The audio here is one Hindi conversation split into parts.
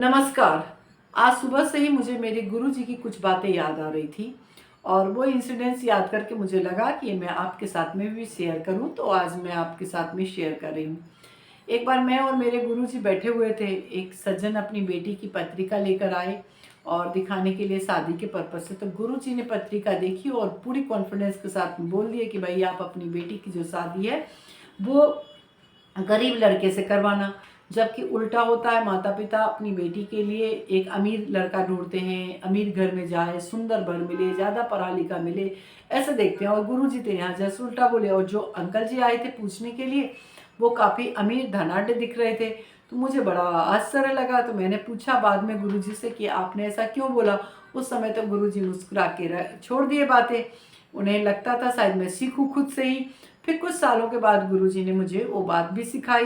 नमस्कार। आज सुबह से ही मुझे मेरे गुरुजी की कुछ बातें याद आ रही थी और वो इंसिडेंट्स याद करके मुझे लगा कि मैं आपके साथ में भी शेयर करूं, तो आज मैं आपके साथ में शेयर कर रही हूं। एक बार मैं और मेरे गुरुजी बैठे हुए थे। एक सज्जन अपनी बेटी की पत्रिका लेकर आए और दिखाने के लिए शादी के पर्पज से। तो गुरुजी ने पत्रिका देखी और पूरी कॉन्फिडेंस के साथ बोल दिया कि भाई आप अपनी बेटी की जो शादी है वो गरीब लड़के से करवाना। जबकि उल्टा होता है, माता पिता अपनी बेटी के लिए एक अमीर लड़का ढूंढते हैं, अमीर घर में जाए, सुंदर वर मिले, ज़्यादा पढ़ा लिखा मिले, ऐसे देखते हैं। और गुरुजी थे यहाँ जैसे उल्टा बोले। और जो अंकल जी आए थे पूछने के लिए वो काफ़ी अमीर धनाढ़ दिख रहे थे। तो मुझे बड़ा आश्चर्य लगा। तो मैंने पूछा बाद में गुरुजी से कि आपने ऐसा क्यों बोला। उस समय तो गुरुजी मुस्कुरा के छोड़ दिए बातें। उन्हें लगता था शायद मैं सीखूं खुद से ही। फिर कुछ सालों के बाद गुरुजी ने मुझे वो बात भी सिखाई।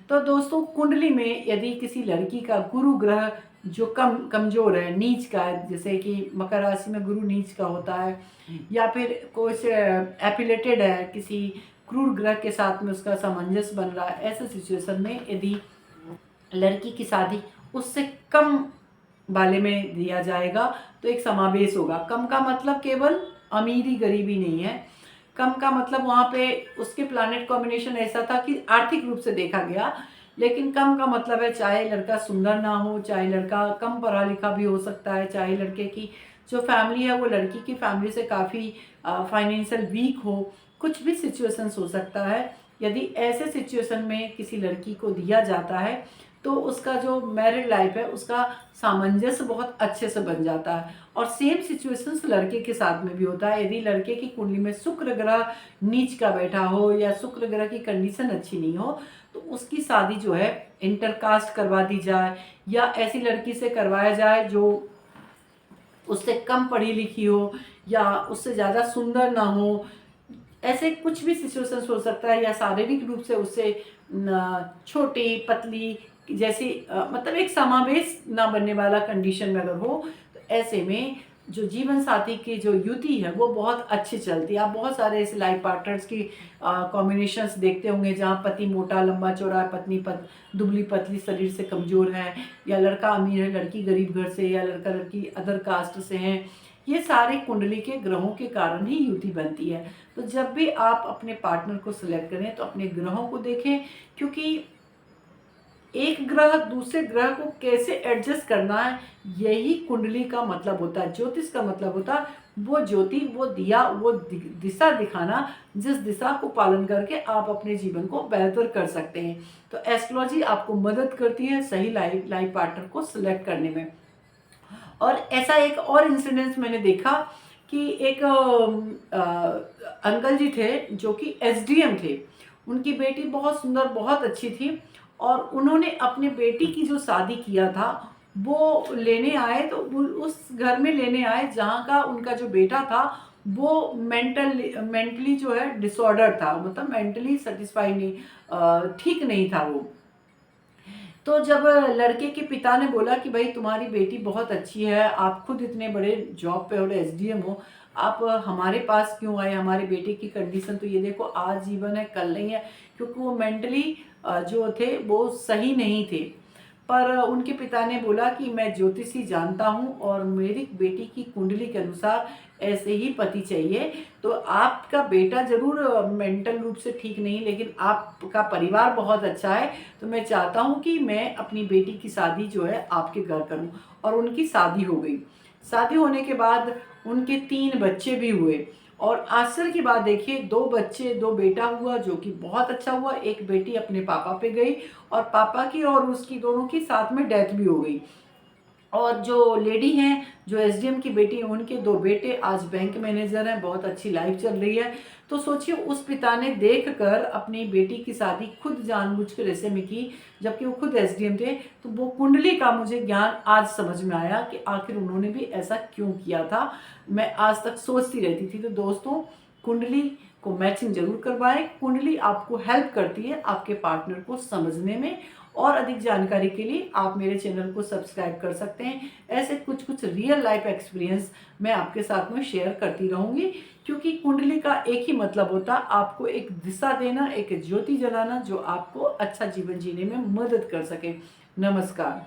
तो दोस्तों, कुंडली में यदि किसी लड़की का गुरु ग्रह जो कमजोर है, नीच का है, जैसे कि मकर राशि में गुरु नीच का होता है, या फिर कुछ एफिलेटेड है किसी क्रूर ग्रह के साथ में, उसका सामंजस्य बन रहा है, ऐसे सिचुएशन में यदि लड़की की शादी उससे कम वाले में दिया जाएगा तो एक समावेश होगा। कम का मतलब केवल अमीरी गरीबी नहीं है। कम का मतलब वहाँ पे उसके प्लैनेट कॉम्बिनेशन ऐसा था कि आर्थिक रूप से देखा गया। लेकिन कम का मतलब है चाहे लड़का सुंदर ना हो, चाहे लड़का कम पढ़ा लिखा भी हो सकता है, चाहे लड़के की जो फैमिली है वो लड़की की फैमिली से काफ़ी फाइनेंशियल वीक हो, कुछ भी सिचुएशंस हो सकता है। यदि ऐसे सिचुएशन में किसी लड़की को दिया जाता है तो उसका जो मैरिड लाइफ है उसका सामंजस्य बहुत अच्छे से बन जाता है। और सेम सिचुएशंस लड़के के साथ में भी होता है। यदि लड़के की कुंडली में शुक्र ग्रह नीच का बैठा हो या शुक्र ग्रह की कंडीशन अच्छी नहीं हो तो उसकी शादी जो है इंटरकास्ट करवा दी जाए या ऐसी लड़की से करवाया जाए जो उससे कम पढ़ी लिखी हो या उससे ज़्यादा सुंदर ना हो। ऐसे कुछ भी सिचुएशंस हो सकता है, या शारीरिक रूप से उससे छोटी पतली जैसी मतलब एक समावेश ना बनने वाला कंडीशन में अगर हो तो ऐसे में जो जीवन साथी की जो युति है वो बहुत अच्छी चलती है। आप बहुत सारे ऐसे लाइफ पार्टनर्स की कॉम्बिनेशंस देखते होंगे जहाँ पति मोटा लंबा चौड़ा है, पत्नी दुबली पतली शरीर से कमजोर है, या लड़का अमीर है लड़की गरीब घर से, या लड़का लड़की अदर कास्ट से हैं। ये सारे कुंडली के ग्रहों के कारण ही युति बनती है। तो जब भी आप अपने पार्टनर को सिलेक्ट करें तो अपने ग्रहों को देखें, क्योंकि एक ग्रह दूसरे ग्रह को कैसे एडजस्ट करना है यही कुंडली का मतलब होता है। ज्योतिष का मतलब होता है वो ज्योति, वो दिया, वो दिशा दिखाना, जिस दिशा को पालन करके आप अपने जीवन को बेहतर कर सकते हैं। तो एस्ट्रोलॉजी आपको मदद करती है सही लाइफ पार्टनर को सिलेक्ट करने में। और ऐसा एक और इंसिडेंस मैंने देखा कि एक अंकल जी थे जो कि एसडीएम थे। उनकी बेटी बहुत सुंदर बहुत अच्छी थी और उन्होंने अपने बेटी की जो शादी किया था वो लेने आए। तो उस घर में लेने आए जहाँ का उनका जो बेटा था वो मेंटली जो है डिसऑर्डर था, मतलब मेंटली सेटिस्फाई नहीं, ठीक नहीं था वो। तो जब लड़के के पिता ने बोला कि भाई तुम्हारी बेटी बहुत अच्छी है, आप खुद इतने बड़े जॉब पे हो, एसडीएम हो, आप हमारे पास क्यों आए, हमारे बेटे की कंडीशन तो ये देखो, आज जीवन है कल नहीं है। क्योंकि वो मेंटली जो थे वो सही नहीं थे। पर उनके पिता ने बोला कि मैं ज्योतिषी जानता हूँ और मेरी बेटी की कुंडली के अनुसार ऐसे ही पति चाहिए। तो आपका बेटा जरूर मेंटल रूप से ठीक नहीं, लेकिन आपका परिवार बहुत अच्छा है। तो मैं चाहता हूँ कि मैं अपनी बेटी की शादी जो है आपके घर करूँ। और उनकी शादी हो गई। शादी होने के बाद उनके 3 बच्चे भी हुए। और आश्चर्य की बात देखिए, 2 बच्चे 2 बेटा हुआ जो कि बहुत अच्छा हुआ। एक बेटी अपने पापा पे गई और पापा की और उसकी दोनों की साथ में डेथ भी हो गई। और जो लेडी हैं जो एसडीएम की बेटी हैं उनके 2 बेटे आज बैंक मैनेजर हैं, बहुत अच्छी लाइफ चल रही है। तो सोचिए उस पिता ने देख कर अपनी बेटी की शादी खुद जानबूझकर ऐसे में की, जबकि वो खुद एसडीएम थे। तो वो कुंडली का मुझे ज्ञान आज समझ में आया कि आखिर उन्होंने भी ऐसा क्यों किया था। मैं आज तक सोचती रहती थी। तो दोस्तों, कुंडली को मैचिंग जरूर करवाएं। कुंडली आपको हेल्प करती है आपके पार्टनर को समझने में। और अधिक जानकारी के लिए आप मेरे चैनल को सब्सक्राइब कर सकते हैं। ऐसे कुछ कुछ रियल लाइफ एक्सपीरियंस मैं आपके साथ में शेयर करती रहूंगी, क्योंकि कुंडली का एक ही मतलब होता है आपको एक दिशा देना, एक ज्योति जलाना जो आपको अच्छा जीवन जीने में मदद कर सके। नमस्कार।